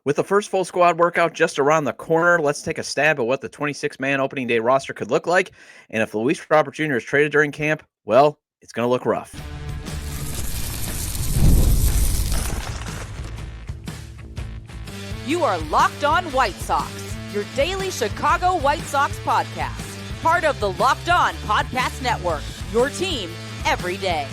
With the first full squad workout just around the corner, let's take a stab at what the 26-man opening day roster could look like. And if Luis Robert Jr. is traded during camp, well, it's going to look rough. You are Locked On White Sox, your daily Chicago White Sox podcast. Part of the Locked On Podcast Network, your team every day.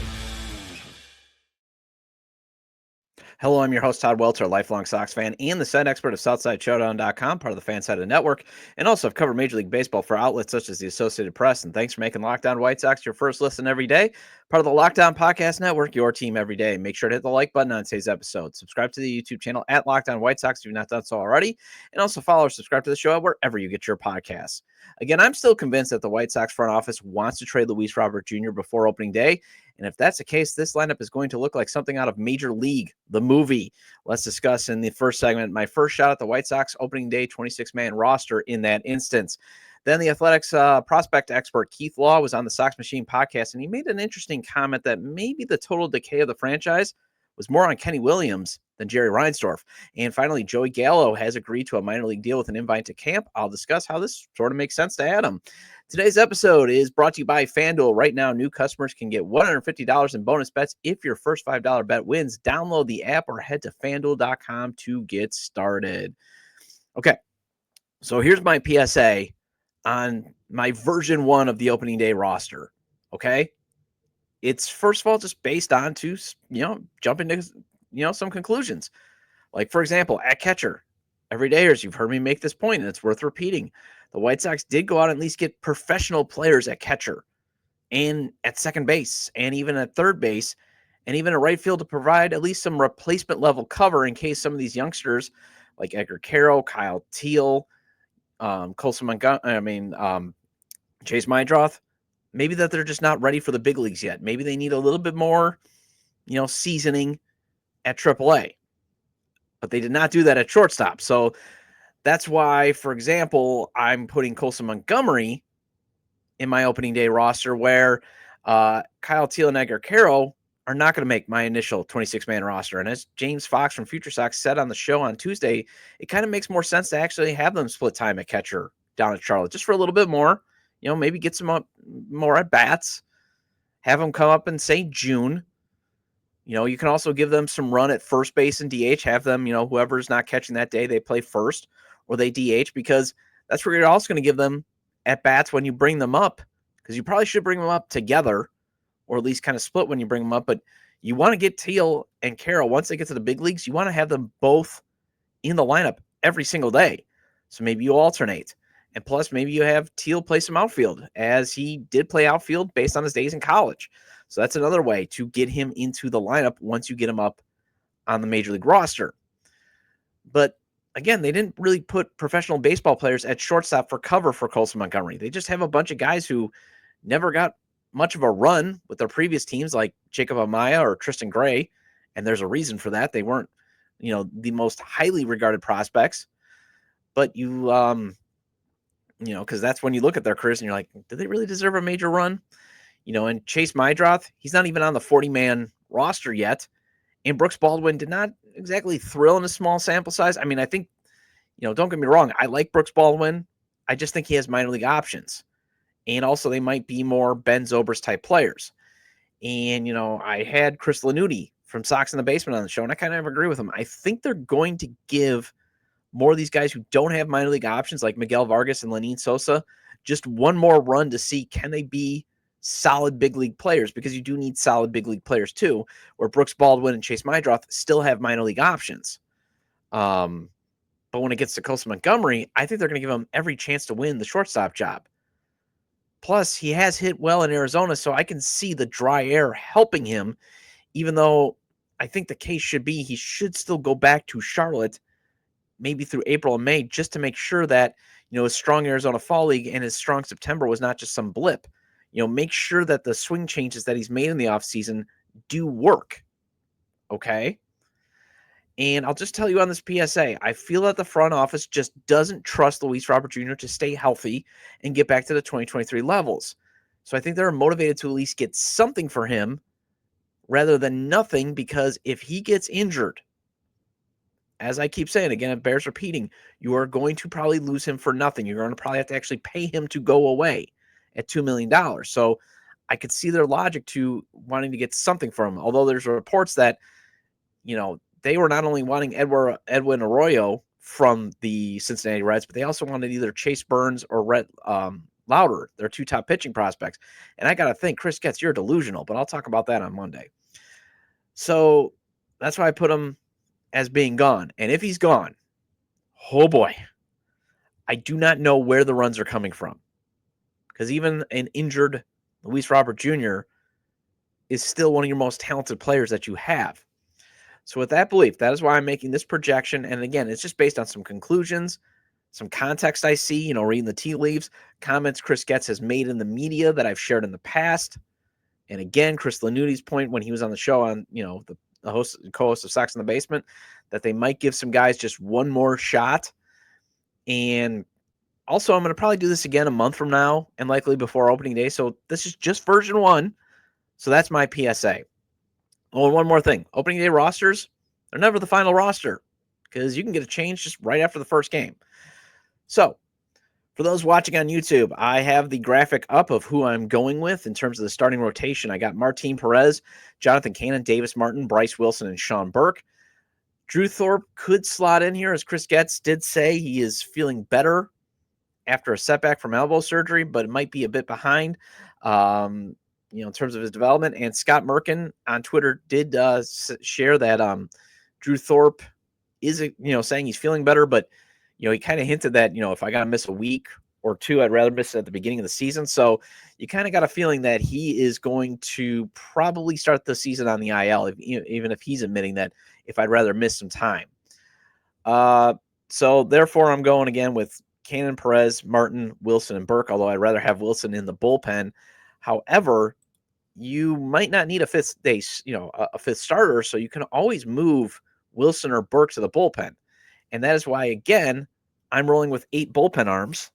Hello, I'm your host, Todd Welter, a lifelong Sox fan and the set expert of SouthsideShowdown.com, part of the FanSided Network, and also I've covered Major League Baseball for outlets such as the Associated Press, and thanks for making Locked On White Sox your first listen every day, part of the Locked On Podcast Network, your team every day. Make sure to hit the like button on today's episode. Subscribe to the YouTube channel at Locked On White Sox if you've not done so already, and also follow or subscribe to the show wherever you get your podcasts. Again, I'm still convinced that the White Sox front office wants to trade Luis Robert Jr. before opening day, and if that's the case, this lineup is going to look like something out of Major League, the movie. Let's discuss in the first segment my first shot at the White Sox opening day 26-man roster in that instance. Then the Athletics prospect expert Keith Law was on the Sox Machine Podcast, and he made an interesting comment that maybe the total decay of the franchise was more on Kenny Williams than Jerry Reinsdorf. And finally, Joey Gallo has agreed to a minor league deal with an invite to camp. I'll discuss how this sort of makes sense to Adam. Today's episode is brought to you by FanDuel. Right now, new customers can get $150 in bonus bets if your first $5 bet wins. Download the app or head to FanDuel.com to get started. Okay, so here's my PSA on my version 1 of the opening day roster, okay? It's, first of all, just based on to, jump into, some conclusions. Like, for example, at catcher, every dayers, you've heard me make this point, and it's worth repeating. The White Sox did go out and at least get professional players at catcher and at second base and even at third base and even at right field to provide at least some replacement level cover in case some of these youngsters like Edgar Carroll, Kyle Teal, Colson Montgomery, Chase Mydroth, maybe that they're just not ready for the big leagues yet. Maybe they need a little bit more, seasoning at AAA. But they did not do that at shortstop. So that's why, for example, I'm putting Colson Montgomery in my opening day roster where Kyle Teal and Edgar Carroll are not going to make my initial 26-man roster. And as James Fox from Future Sox said on the show on Tuesday, it kind of makes more sense to actually have them split time at catcher down at Charlotte just for a little bit more. Maybe get some more at bats, have them come up in, say, June. You can also give them some run at first base and DH, have them, whoever's not catching that day, they play first or they DH, because that's where you're also going to give them at bats when you bring them up, because you probably should bring them up together or at least kind of split when you bring them up. But you want to get Teal and Carroll, once they get to the big leagues, you want to have them both in the lineup every single day. So maybe you alternate. And plus, maybe you have Teal play some outfield, as he did play outfield based on his days in college. So that's another way to get him into the lineup once you get him up on the Major League roster. But again, they didn't really put professional baseball players at shortstop for cover for Colson Montgomery. They just have a bunch of guys who never got much of a run with their previous teams, like Jacob Amaya or Tristan Gray. And there's a reason for that. They weren't, the most highly regarded prospects. But because that's when you look at their careers and you're like, do they really deserve a major run? And Chase Mydroth, he's not even on the 40-man roster yet. And Brooks Baldwin did not exactly thrill in a small sample size. I mean, I think, don't get me wrong, I like Brooks Baldwin. I just think he has minor league options. And also they might be more Ben Zobrist type players. And, I had Chris Lanuti from Sox in the Basement on the show, and I kind of agree with him. I think they're going to give more of these guys who don't have minor league options, like Miguel Vargas and Lenyn Sosa, just one more run to see, can they be solid big league players, because you do need solid big league players too, where Brooks Baldwin and Chase Mydroth still have minor league options. But when it gets to Colson Montgomery, I think they're going to give him every chance to win the shortstop job. Plus, he has hit well in Arizona, so I can see the dry air helping him, even though I think the case should be he should still go back to Charlotte maybe through April and May, just to make sure that, his strong Arizona Fall League and his strong September was not just some blip. Make sure that the swing changes that he's made in the offseason do work. Okay? And I'll just tell you on this PSA, I feel that the front office just doesn't trust Luis Robert Jr. to stay healthy and get back to the 2023 levels. So I think they're motivated to at least get something for him rather than nothing, because if he gets injured as I keep saying, again, it bears repeating, you are going to probably lose him for nothing. You're going to probably have to actually pay him to go away at $2 million. So I could see their logic to wanting to get something from him. Although there's reports that, they were not only wanting Edwin Arroyo from the Cincinnati Reds, but they also wanted either Chase Burns or Rhett Lauder, their two top pitching prospects. And I got to think, Chris Getz, you're delusional, but I'll talk about that on Monday. So that's why I put him as being gone. And if he's gone, oh boy, I do not know where the runs are coming from. Because even an injured Luis Robert Jr. is still one of your most talented players that you have. So with that belief, that is why I'm making this projection. And again, it's just based on some conclusions, some context I see, reading the tea leaves, comments Chris Getz has made in the media that I've shared in the past. And again, Chris Lanuti's point when he was on the show on, the co-host of Sox in the Basement, that they might give some guys just one more shot. And also, I'm going to probably do this again a month from now and likely before opening day. So this is just version 1. So that's my PSA. Oh, and one more thing. Opening day rosters, they're never the final roster because you can get a change just right after the first game. So for those watching on YouTube, I have the graphic up of who I'm going with in terms of the starting rotation. I got Martin Perez, Jonathan Cannon, Davis Martin, Bryce Wilson, and Sean Burke. Drew Thorpe could slot in here, as Chris Getz did say. He is feeling better after a setback from elbow surgery, but it might be a bit behind, in terms of his development. And Scott Merkin on Twitter did share that Drew Thorpe is, saying he's feeling better, but, he kind of hinted that, if I got to miss a week or two, I'd rather miss it at the beginning of the season. So you kind of got a feeling that he is going to probably start the season on the IL, even if he's admitting that if I'd rather miss some time. So therefore, I'm going again with Cannon, Perez, Martin, Wilson, and Burke, although I'd rather have Wilson in the bullpen. However, you might not need a fifth starter, so you can always move Wilson or Burke to the bullpen. And that is why, again, I'm rolling with 8 bullpen arms.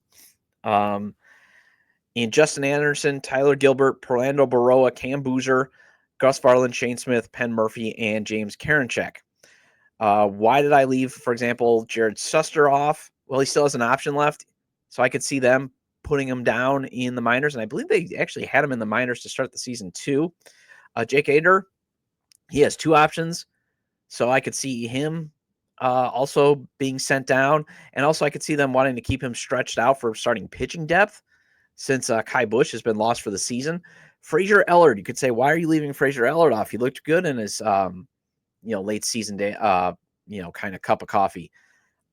In Justin Anderson, Tyler Gilbert, Orlando Baroa, Cam Boozer, Gus Varland, Shane Smith, Penn Murphy, and James Karinchak. Why did I leave, for example, Jared Suster off? Well, he still has an option left, so I could see them putting him down in the minors, and I believe they actually had him in the minors to start the season too. Jake Ader, he has 2 options, so I could see him also being sent down, and also I could see them wanting to keep him stretched out for starting pitching depth since Kai Busch has been lost for the season. Fraser Ellard, you could say, why are you leaving Fraser Ellard off? He looked good in his late season day, kind of cup of coffee.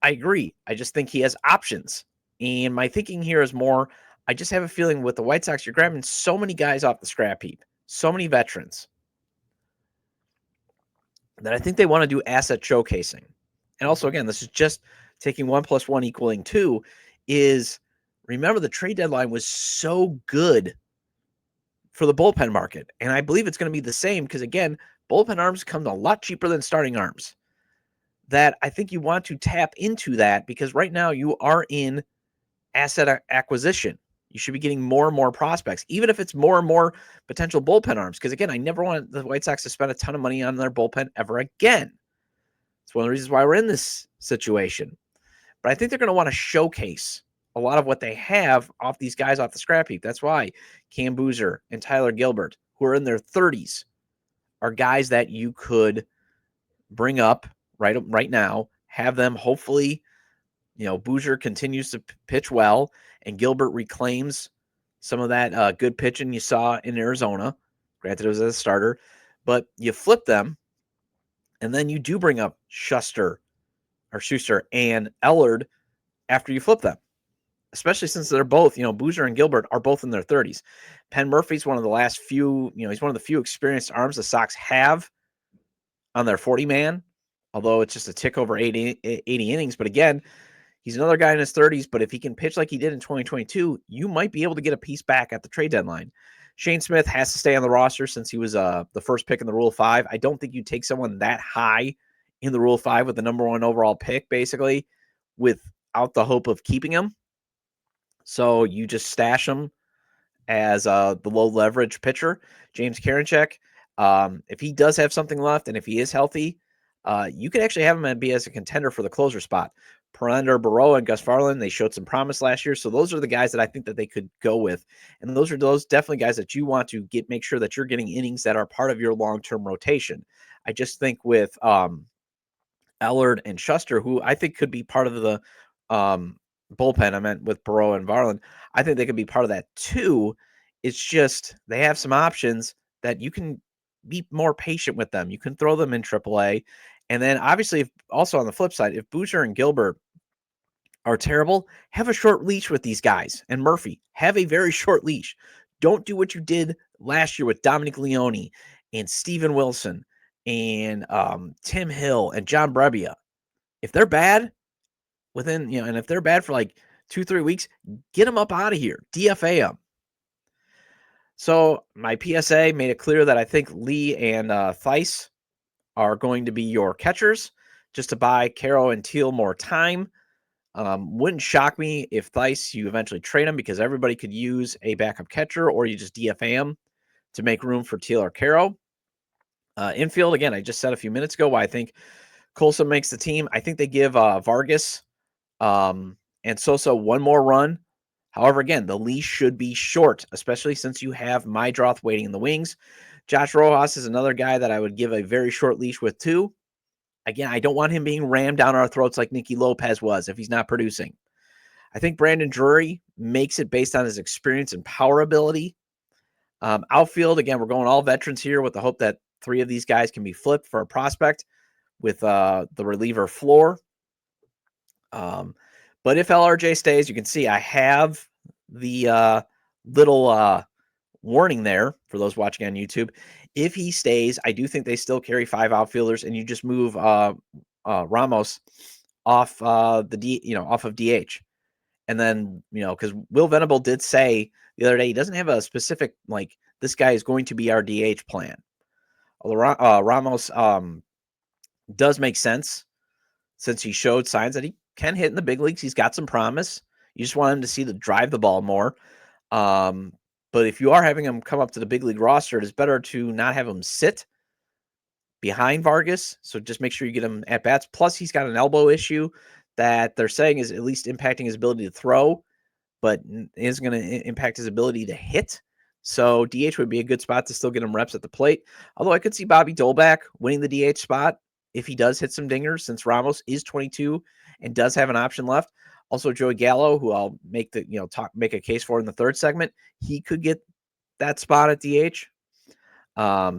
I agree. I just think he has options. And my thinking here is more, I just have a feeling with the White Sox, you're grabbing so many guys off the scrap heap, so many veterans, that I think they want to do asset showcasing. And also, again, this is just taking 1 + 1 equaling 2, is remember the trade deadline was so good for the bullpen market. And I believe it's going to be the same because, again, bullpen arms come a lot cheaper than starting arms. That I think you want to tap into that because right now you are in asset acquisition. You should be getting more and more prospects, even if it's more and more potential bullpen arms. Because again, I never want the White Sox to spend a ton of money on their bullpen ever again. It's one of the reasons why we're in this situation. But I think they're going to want to showcase a lot of what they have off these guys off the scrap heap. That's why Cam Boozer and Tyler Gilbert, who are in their 30s, are guys that you could bring up right now, have them hopefully, Boozer continues to pitch well and Gilbert reclaims some of that good pitching you saw in Arizona. Granted, it was as a starter, but you flip them and then you do bring up Schuster and Ellard after you flip them, especially since they're both, Boozer and Gilbert are both in their 30s. Penn Murphy's one of the last few, he's one of the few experienced arms the Sox have on their 40-man, although it's just a tick over 80 innings. But again, he's another guy in his 30s, but if he can pitch like he did in 2022, you might be able to get a piece back at the trade deadline. Shane Smith has to stay on the roster since he was the first pick in the Rule 5. I don't think you take someone that high in the Rule 5 with the number 1 overall pick, basically, without the hope of keeping him. So you just stash him as the low leverage pitcher. James Karinchak, if he does have something left and if he is healthy, you could actually have him be as a contender for the closer spot. Perlander, Barreau, and Gus Farland, they showed some promise last year. So those are the guys that I think that they could go with. And those are definitely guys that you want to make sure that you're getting innings that are part of your long-term rotation. I just think with Allard and Shuster, who I think could be part of the bullpen, I meant with Barreau and Varland, I think they could be part of that too. It's just they have some options that you can be more patient with them. You can throw them in AAA. And then obviously, also on the flip side, if Boucher and Gilbert are terrible, have a short leash with these guys. And Murphy, have a very short leash. Don't do what you did last year with Dominic Leone and Steven Wilson and Tim Hill and John Brebbia. If they're bad and if they're bad for like 2-3 weeks, get them up out of here. DFA them. So my PSA made it clear that I think Lee and Theis are going to be your catchers, just to buy Caro and Teal more time. Wouldn't shock me if Theis, you eventually trade him because everybody could use a backup catcher, or you just DFA him to make room for Teal or Caro. Infield, again, I just said a few minutes ago why I think Colson makes the team. I think they give Vargas and Sosa one more run. However, again, the leash should be short, especially since you have Mydroth waiting in the wings. Josh Rojas is another guy that I would give a very short leash with too. Again, I don't want him being rammed down our throats like Nicky Lopez was if he's not producing. I think Brandon Drury makes it based on his experience and power ability. Outfield, again, we're going all veterans here with the hope that 3 of these guys can be flipped for a prospect with the reliever floor. But if LRJ stays, you can see I have the little warning there for those watching on YouTube. If he stays, I do think they still carry 5 outfielders, and you just move Ramos off off of DH. And then, because Will Venable did say the other day he doesn't have a specific, like, this guy is going to be our DH plan. Although Ramos does make sense since he showed signs that he can hit in the big leagues. He's got some promise. You just want him to see the drive the ball more. But if you are having him come up to the big league roster, it is better to not have him sit behind Vargas. So just make sure you get him at bats. Plus, he's got an elbow issue that they're saying is at least impacting his ability to throw, but is going to impact his ability to hit. So DH would be a good spot to still get him reps at the plate. Although I could see Bobby Dolbeck winning the DH spot if he does hit some dingers, since Ramos is 22 and does have an option left. Also, Joey Gallo, who I'll make make a case for in the third segment, he could get that spot at DH.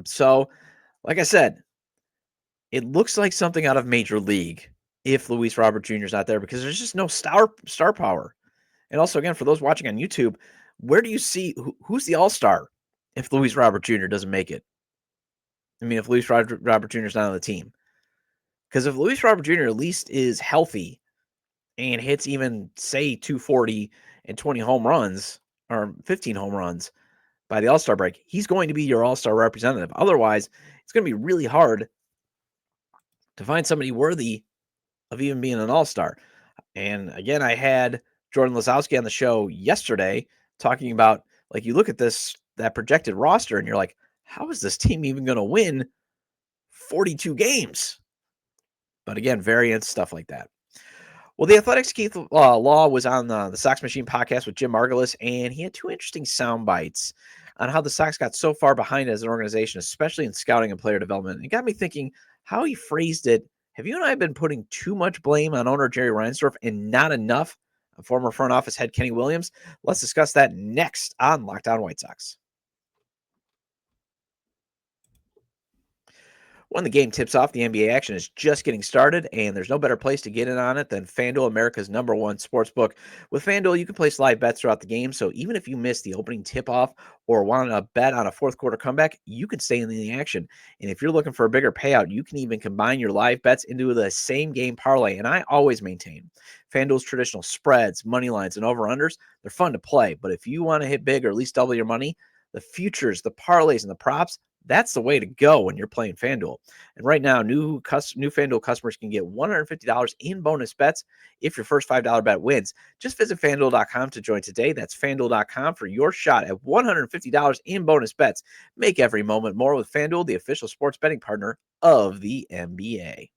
So, like I said, it looks like something out of Major League if Luis Robert Jr. is not there, because there's just no star power. And also, again, for those watching on YouTube, where do you see who's the all-star if Luis Robert Jr. doesn't make it? I mean, if Luis Robert Jr. is not on the team. Because if Luis Robert Jr. at least is healthy and hits even, say, 240 and 20 home runs or 15 home runs by the All-Star break, he's going to be your All-Star representative. Otherwise, it's going to be really hard to find somebody worthy of even being an All-Star. And again, I had Jordan Lazowski on the show yesterday talking about, like, you look at that projected roster and you're like, how is this team even going to win 42 games? But again, variance, stuff like that. Well, the Athletics' Keith Law was on the Sox Machine podcast with Jim Margulis, and he had 2 interesting sound bites on how the Sox got so far behind as an organization, especially in scouting and player development. It got me thinking how he phrased it. Have you and I been putting too much blame on owner Jerry Reinsdorf and not enough on former front office head Kenny Williams? Let's discuss that next on Locked On White Sox. When the game tips off, the NBA action is just getting started, and there's no better place to get in on it than FanDuel, America's #1 sportsbook. With FanDuel, you can place live bets throughout the game, so even if you miss the opening tip-off or want to bet on a fourth-quarter comeback, you can stay in the action. And if you're looking for a bigger payout, you can even combine your live bets into the same-game parlay. And I always maintain FanDuel's traditional spreads, money lines, and over-unders, they're fun to play. But if you want to hit big or at least double your money, the futures, the parlays, and the props, that's the way to go when you're playing FanDuel. And right now, new FanDuel customers can get $150 in bonus bets if your first $5 bet wins. Just visit FanDuel.com to join today. That's FanDuel.com for your shot at $150 in bonus bets. Make every moment more with FanDuel, the official sports betting partner of the NBA.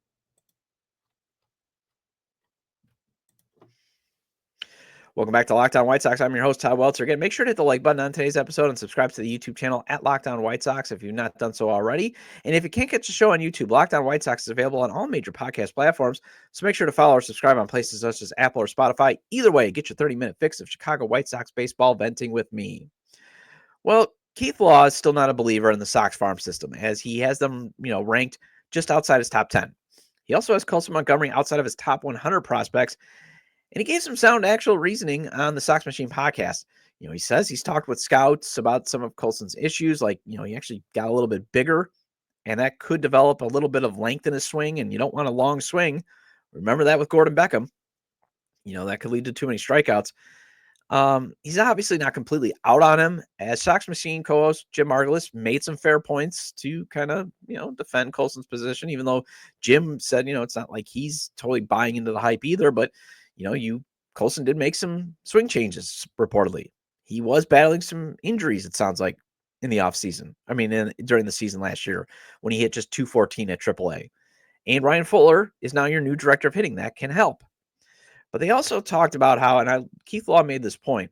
Welcome back to Locked On White Sox. I'm your host, Todd Welter. Again, make sure to hit the like button on today's episode and subscribe to the YouTube channel at Locked On White Sox if you've not done so already. And if you can't catch the show on YouTube, Locked On White Sox is available on all major podcast platforms. So make sure to follow or subscribe on places such as Apple or Spotify. Either way, get your 30-minute fix of Chicago White Sox baseball venting with me. Well, Keith Law is still not a believer in the Sox farm system, as he has them, ranked just outside his top 10. He also has Colson Montgomery outside of his top 100 prospects. And he gave some sound actual reasoning on the Sox Machine podcast. He says he's talked with scouts about some of Colson's issues. Like, he actually got a little bit bigger, and that could develop a little bit of length in his swing, and you don't want a long swing. Remember that with Gordon Beckham. That could lead to too many strikeouts. He's obviously not completely out on him, as Sox Machine co-host Jim Margulis made some fair points to kind of, defend Colson's position, even though Jim said, it's not like he's totally buying into the hype either, but Colson did make some swing changes, reportedly. He was battling some injuries, it sounds like, in the offseason. During the season last year when he hit just 214 at AAA. And Ryan Fuller is now your new director of hitting. That can help. But they also talked about how, Keith Law made this point,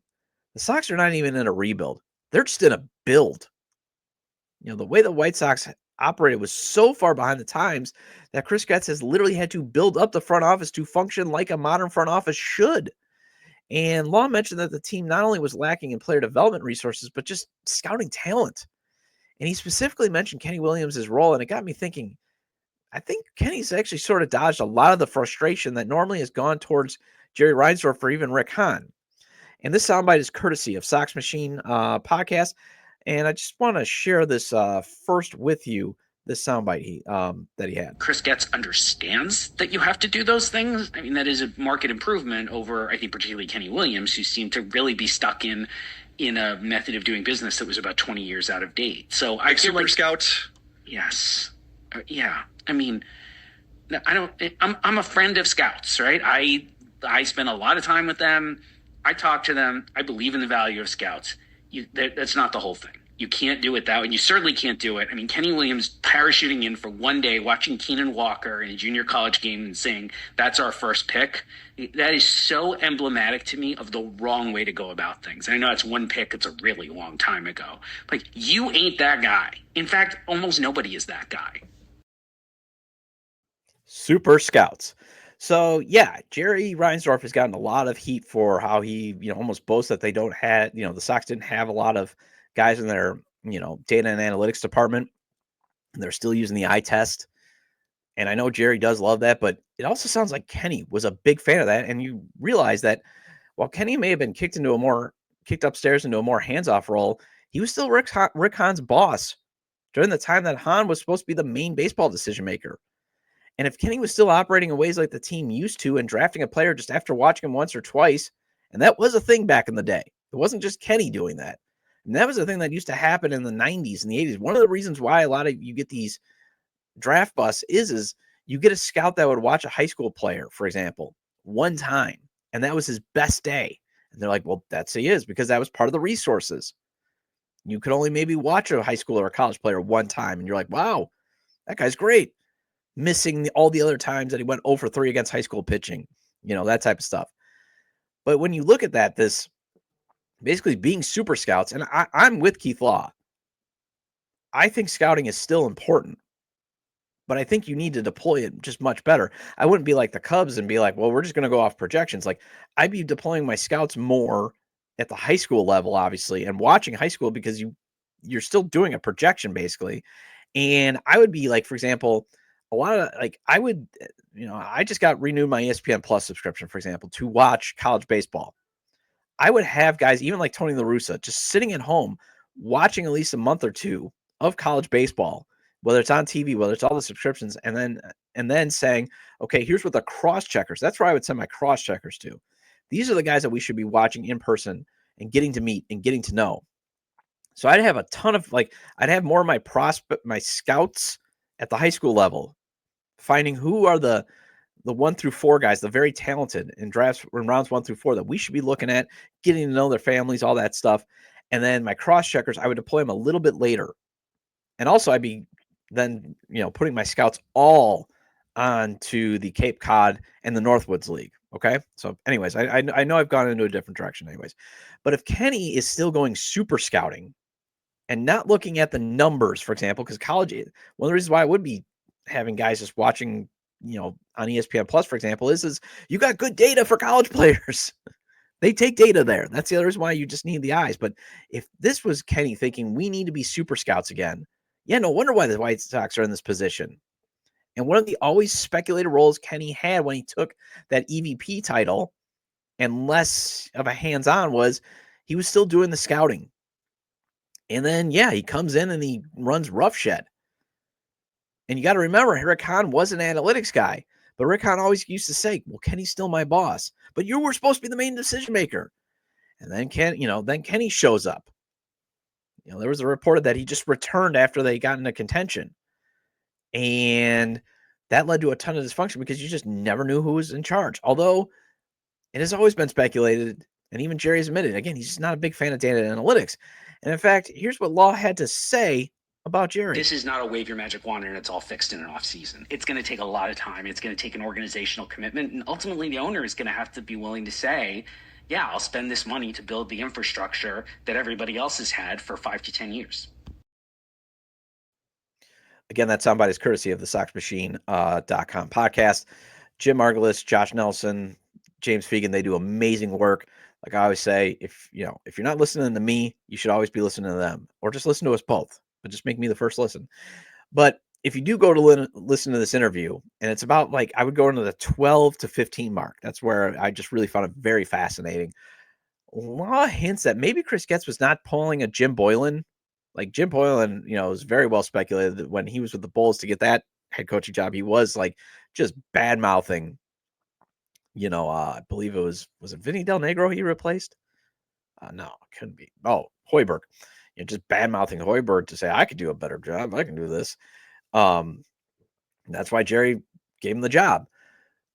the Sox are not even in a rebuild. They're just in a build. The way the White Sox operated was so far behind the times that Chris Getz has literally had to build up the front office to function like a modern front office should. And Law mentioned that the team not only was lacking in player development resources, but just scouting talent. And he specifically mentioned Kenny Williams' role, and it got me thinking, I think Kenny's actually sort of dodged a lot of the frustration that normally has gone towards Jerry Reinsdorf or even Rick Hahn. And this soundbite is courtesy of Sox Machine Podcast. And I just want to share this first with you, this soundbite that he had. Chris Getz understands that you have to do those things. That is a market improvement over, I think, particularly Kenny Williams, who seemed to really be stuck in a method of doing business that was about 20 years out of date. So I feel like scout. Yes. Yeah. I'm a friend of scouts, right? I spend a lot of time with them. I talk to them. I believe in the value of scouts. That's not the whole thing. You can't do it that way. And you certainly can't do it. Kenny Williams parachuting in for one day, watching Keenan Walker in a junior college game and saying, that's our first pick. That is so emblematic to me of the wrong way to go about things. And I know it's one pick. It's a really long time ago. Like, you ain't that guy. In fact, almost nobody is that guy. Super scouts. So, yeah, Jerry Reinsdorf has gotten a lot of heat for how he, almost boasts that they don't have, the Sox didn't have a lot of guys in their, data and analytics department, and they're still using the eye test. And I know Jerry does love that, but it also sounds like Kenny was a big fan of that. And you realize that while Kenny may have been kicked upstairs into a more hands-off role, he was still Rick Hahn's boss during the time that Hahn was supposed to be the main baseball decision maker. And if Kenny was still operating in ways like the team used to and drafting a player just after watching him once or twice, and that was a thing back in the day. It wasn't just Kenny doing that. And that was a thing that used to happen in the 90s and the 80s. One of the reasons why a lot of you get these draft busts is you get a scout that would watch a high school player, for example, one time, and that was his best day. And they're like, well, that's he is, because that was part of the resources. You could only maybe watch a high school or a college player one time, and you're like, wow, that guy's great. Missing all the other times that he went 0 for 3 against high school pitching, that type of stuff. But when you look at that, this basically being super scouts, and I'm with Keith Law. I think scouting is still important, but I think you need to deploy it just much better. I wouldn't be like the Cubs and be like, well, we're just going to go off projections. Like, I'd be deploying my scouts more at the high school level, obviously, and watching high school, because you're still doing a projection basically. And I would be like, for example, a lot of I just got renewed my ESPN Plus subscription, for example, to watch college baseball. I would have guys, even like Tony La Russa, just sitting at home watching at least a month or two of college baseball, whether it's on TV, whether it's all the subscriptions, and then saying, okay, here's what the cross checkers. That's where I would send my cross checkers to. These are the guys that we should be watching in person and getting to meet and getting to know. So I'd have a ton of I'd have more of my scouts at the high school level, finding who are the 1 through 4 guys, the very talented in drafts in rounds 1 through 4 that we should be looking at, getting to know their families, all that stuff. And then my cross checkers, I would deploy them a little bit later. And also I'd be then, putting my scouts all onto the Cape Cod and the Northwoods League. Okay. So anyways, I know I've gone into a different direction anyways, but if Kenny is still going super scouting and not looking at the numbers, for example, because college, one of the reasons why I would be having guys just watching, on ESPN Plus, for example, is you got good data for college players. They take data there. That's the other reason why you just need the eyes. But if this was Kenny thinking we need to be super scouts again, yeah, no wonder why the White Sox are in this position. And one of the always speculated roles Kenny had when he took that EVP title and less of a hands-on was he was still doing the scouting. And then, yeah, he comes in and he runs roughshed. And you got to remember, Rick Hahn was an analytics guy, but Rick Hahn always used to say, well, Kenny's still my boss, but you were supposed to be the main decision maker. And then then Kenny shows up. There was a report that he just returned after they got into contention. And that led to a ton of dysfunction because you just never knew who was in charge. Although it has always been speculated, and even Jerry's admitted, again, he's just not a big fan of data analytics. And in fact, here's what Law had to say about Jerry. This is not a wave your magic wand and it's all fixed in an off season. It's going to take a lot of time. It's going to take an organizational commitment. And ultimately, the owner is going to have to be willing to say, yeah, I'll spend this money to build the infrastructure that everybody else has had for 5 to 10 years. Again, that soundbite is courtesy of the Sox Machine.com podcast. Jim Margulis, Josh Nelson, James Fegan, they do amazing work. Like I always say, if you're not listening to me, you should always be listening to them, or just listen to us both, but just make me the first listen. But if you do go to listen to this interview, and it's about I would go into the 12 to 15 mark. That's where I just really found it very fascinating. A lot of hints that maybe Chris Getz was not pulling a Jim Boylan. Like Jim Boylan, was very well speculated that when he was with the Bulls to get that head coaching job, he was just bad mouthing. I believe was it Vinny Del Negro he replaced? No, it couldn't be. Oh, Hoiberg. Just bad mouthing Hoiberg to say I could do a better job. I can do this. That's why Jerry gave him the job.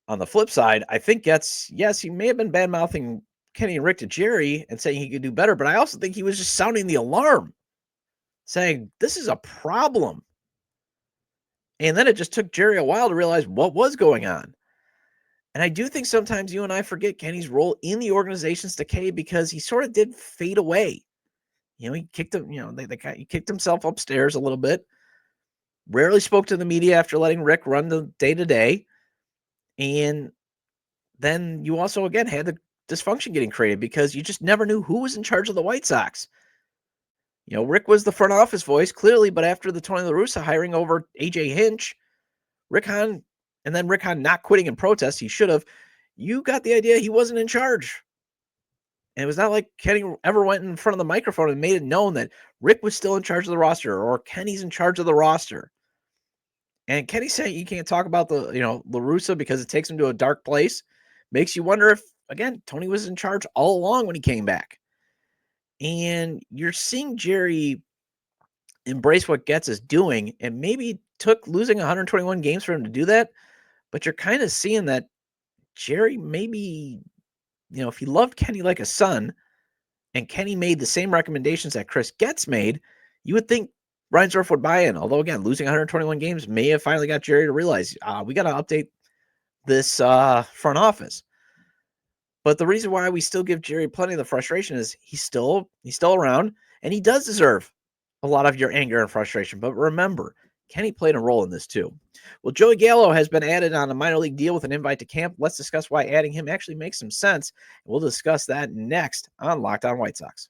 On the flip side, I think Getz, yes, he may have been bad mouthing Kenny and Rick to Jerry and saying he could do better, but I also think he was just sounding the alarm, saying this is a problem. And then it just took Jerry a while to realize what was going on. And I do think sometimes you and I forget Kenny's role in the organization's decay because he sort of did fade away. He kicked him, he kicked himself upstairs a little bit. Rarely spoke to the media after letting Rick run the day-to-day. And then you also, again, had the dysfunction getting created because you just never knew who was in charge of the White Sox. Rick was the front office voice, clearly, but after the Tony La Russa hiring over A.J. Hinch, Rick Hahn not quitting in protest, he should have, you got the idea he wasn't in charge. And it was not like Kenny ever went in front of the microphone and made it known that Rick was still in charge of the roster or Kenny's in charge of the roster. And Kenny saying you can't talk about the, La Russa because it takes him to a dark place makes you wonder if, again, Tony was in charge all along when he came back. And you're seeing Jerry embrace what Getz is doing, and maybe took losing 121 games for him to do that. But you're kind of seeing that Jerry maybe, if he loved Kenny like a son, and Kenny made the same recommendations that Chris Getz made, you would think Reinsdorf would buy in. Although, again, losing 121 games may have finally got Jerry to realize we got to update this front office. But the reason why we still give Jerry plenty of the frustration is he's still around, and he does deserve a lot of your anger and frustration. But remember, Kenny played a role in this too. Well, Joey Gallo has been added on a minor league deal with an invite to camp. Let's discuss why adding him actually makes some sense. We'll discuss that next on Locked On White Sox.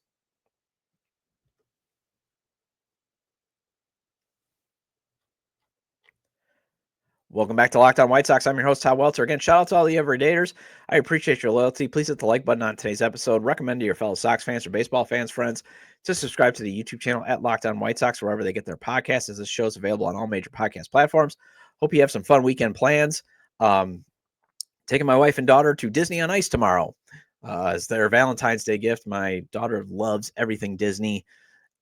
Welcome back to Locked On White Sox. I'm your host, Todd Welter. Again, shout out to all the everydayers. I appreciate your loyalty. Please hit the like button on today's episode. Recommend to your fellow Sox fans or baseball fans, friends, to subscribe to the YouTube channel at Locked On White Sox, wherever they get their podcasts, as this show is available on all major podcast platforms. Hope you have some fun weekend plans. Taking my wife and daughter to Disney on Ice tomorrow as their Valentine's Day gift. My daughter loves everything Disney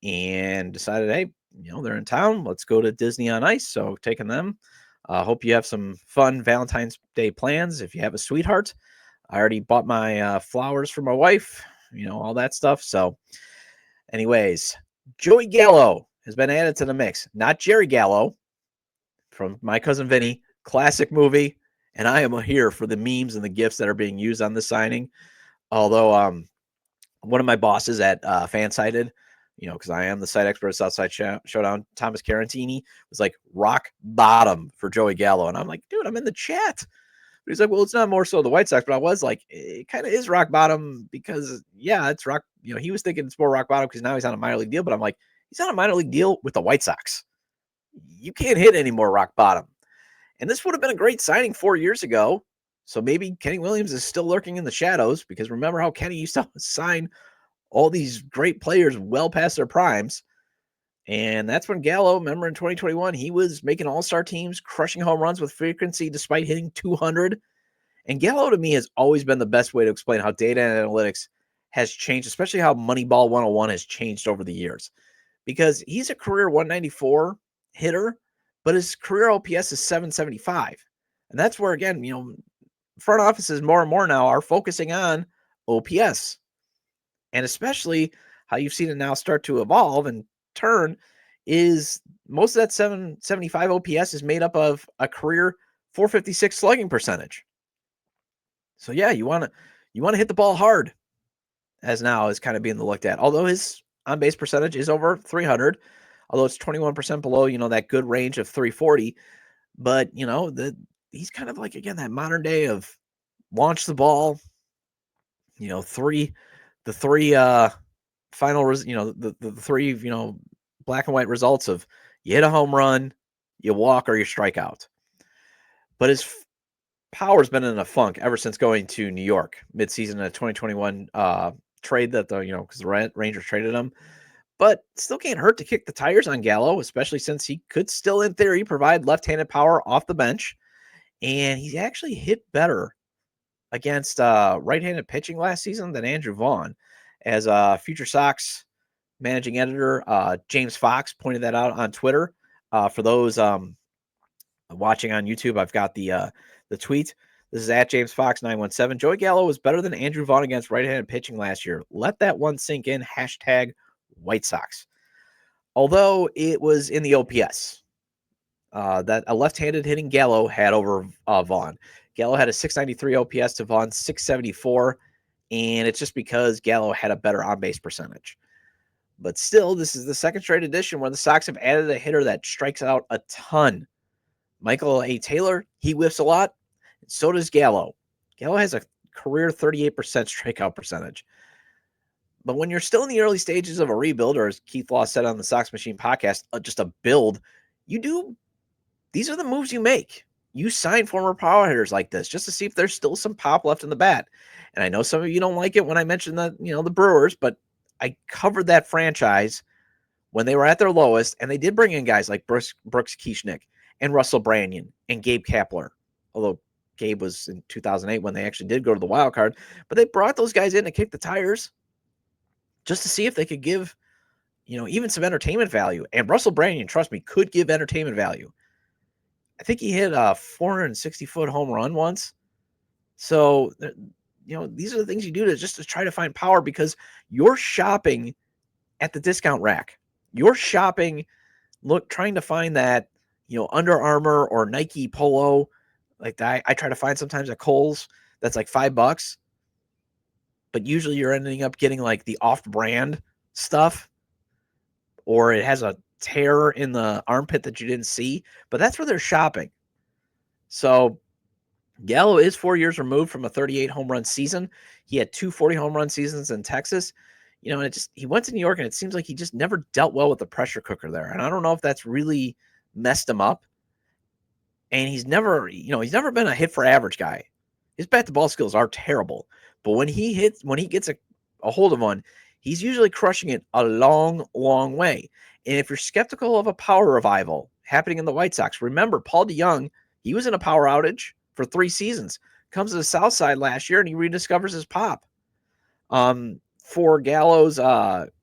and decided, hey, they're in town. Let's go to Disney on Ice. So taking them. Hope you have some fun Valentine's Day plans. If you have a sweetheart, I already bought my flowers for my wife, all that stuff. So anyways, Joey Gallo has been added to the mix. Not Jerry Gallo from My Cousin Vinny, classic movie. And I am here for the memes and the GIFs that are being used on this signing. Although one of my bosses at Fansided, because I am the site expert at Southside Showdown, Thomas Carantini, was like, rock bottom for Joey Gallo. And I'm like, dude, I'm in the chat. But he's like, well, it's not more so the White Sox, but I was like, it kind of is rock bottom because, yeah, it's rock. He was thinking it's more rock bottom because now he's on a minor league deal. But I'm like, he's on a minor league deal with the White Sox. You can't hit any more rock bottom. And this would have been a great signing 4 years ago. So maybe Kenny Williams is still lurking in the shadows because remember how Kenny used to sign all these great players well past their primes. And that's when Gallo, remember in 2021, he was making all-star teams, crushing home runs with frequency despite hitting 200. And Gallo to me has always been the best way to explain how data and analytics has changed, especially how Moneyball 101 has changed over the years. Because he's a career 194 hitter, but his career OPS is 775. And that's where, again, front offices more and more now are focusing on OPS. And especially how you've seen it now start to evolve and turn is most of that 775 OPS is made up of a career 456 slugging percentage. So yeah, you want to hit the ball hard, as now is kind of being looked at. Although his on-base percentage is over 300, although it's 21% below, that good range of 340. But, he's kind of like, again, that modern day of launch the ball, the three final, the three, black and white results of you hit a home run, you walk, or you strike out. But his power's been in a funk ever since going to New York midseason in a 2021 trade that because the Rangers traded him. But still can't hurt to kick the tires on Gallo, especially since he could still, in theory, provide left-handed power off the bench. And he's actually hit better against right-handed pitching last season than Andrew Vaughn. As future Sox managing editor James Fox pointed that out on Twitter. For those watching on YouTube, I've got the tweet. This is at James Fox 917. Joey Gallo was better than Andrew Vaughn against right-handed pitching last year. Let that one sink in. Hashtag White Sox. Although it was in the OPS that a left-handed hitting Gallo had over Vaughn. Gallo had a 693 OPS to Vaughn's 674, and it's just because Gallo had a better on-base percentage. But still, this is the second straight edition where the Sox have added a hitter that strikes out a ton. Michael A. Taylor, he whiffs a lot, and so does Gallo. Gallo has a career 38% strikeout percentage. But when you're still in the early stages of a rebuild, or as Keith Law said on the Sox Machine podcast, just a build, these are the moves you make. You sign former power hitters like this just to see if there's still some pop left in the bat. And I know some of you don't like it when I mention the Brewers, but I covered that franchise when they were at their lowest, and they did bring in guys like Brooks Kieschnick and Russell Branyan and Gabe Kapler, although Gabe was in 2008 when they actually did go to the wild card. But they brought those guys in to kick the tires just to see if they could give, even some entertainment value. And Russell Branyan, trust me, could give entertainment value. I think he hit a 460-foot home run once. So, these are the things you do to try to find power, because you're shopping at the discount rack. You're shopping, trying to find that, Under Armour or Nike polo. Like that, I try to find sometimes at Kohl's that's like $5. But usually you're ending up getting like the off-brand stuff, or it has a tear in the armpit that you didn't see. But that's where they're shopping. So Gallo is 4 years removed from a 38 home run season. He had 2 40 home run seasons in Texas. And he went to New York, and it seems like he just never dealt well with the pressure cooker there. And I don't know if that's really messed him up. And he's never been a hit for average guy. His bat to ball skills are terrible. But when he gets a hold of one, he's usually crushing it a long, long way. And if you're skeptical of a power revival happening in the White Sox, remember Paul DeJong, he was in a power outage for 3 seasons, comes to the South Side last year, and he rediscovers his pop. For Gallo's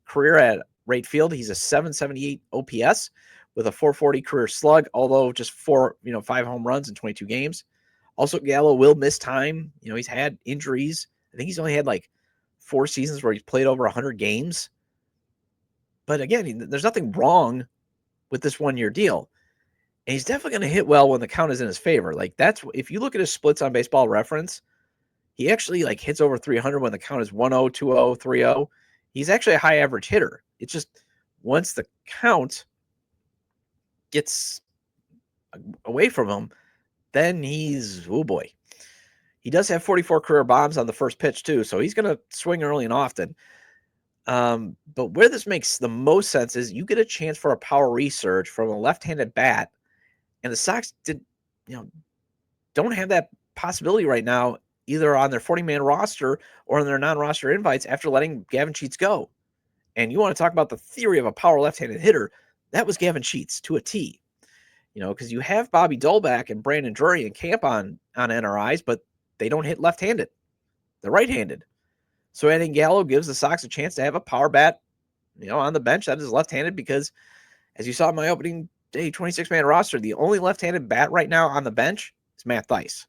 career at right field, he's a 778 OPS with a 440 career slug, although just 5 home runs in 22 games. Also, Gallo will miss time. He's had injuries. I think he's only had like 4 seasons where he's played over 100 games. But again, there's nothing wrong with this 1-year deal. And he's definitely going to hit well when the count is in his favor. Like that's if you look at his splits on Baseball Reference, he actually like hits over 300 when the count is 1-0, 2-0, 3-0. He's actually a high average hitter. It's just once the count gets away from him, then he's, oh boy. He does have 44 career bombs on the first pitch too, so he's going to swing early and often. But where this makes the most sense is you get a chance for a power resurge from a left-handed bat, and the Sox don't have that possibility right now, either on their 40-man roster or on their non-roster invites after letting Gavin Sheets go. And you want to talk about the theory of a power left-handed hitter, that was Gavin Sheets to a T. Because you have Bobby Dolbeck and Brandon Drury in camp on NRIs, but they don't hit left-handed. They're right-handed. So adding Gallo gives the Sox a chance to have a power bat, on the bench that is left-handed because, as you saw in my opening day 26-man roster, the only left-handed bat right now on the bench is Matt Thaiss.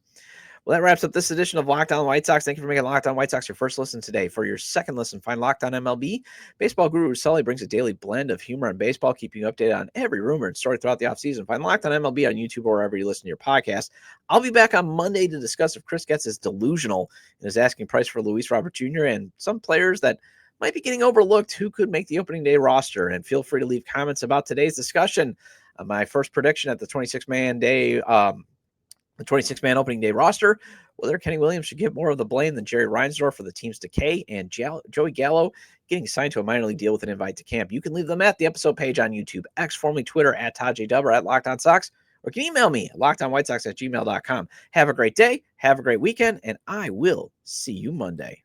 Well, that wraps up this edition of Locked On White Sox. Thank you for making Locked On White Sox your first listen today. For your second listen, find Locked On MLB. Baseball guru Sully brings a daily blend of humor and baseball, keeping you updated on every rumor and story throughout the offseason. Find Locked On MLB on YouTube or wherever you listen to your podcast. I'll be back on Monday to discuss if Chris Getz is delusional in his asking price for Luis Robert Jr. and some players that might be getting overlooked who could make the opening day roster. And feel free to leave comments about today's discussion. My first prediction at the 26-man day, the 26-man opening day roster, whether Kenny Williams should get more of the blame than Jerry Reinsdorf for the team's decay, and Joey Gallo getting signed to a minor league deal with an invite to camp. You can leave them at the episode page on YouTube, X, formerly Twitter, at Todd J. Dubber, at Locked On Sox, or you can email me at lockedonwhitesox@gmail.com. Have a great day, have a great weekend, and I will see you Monday.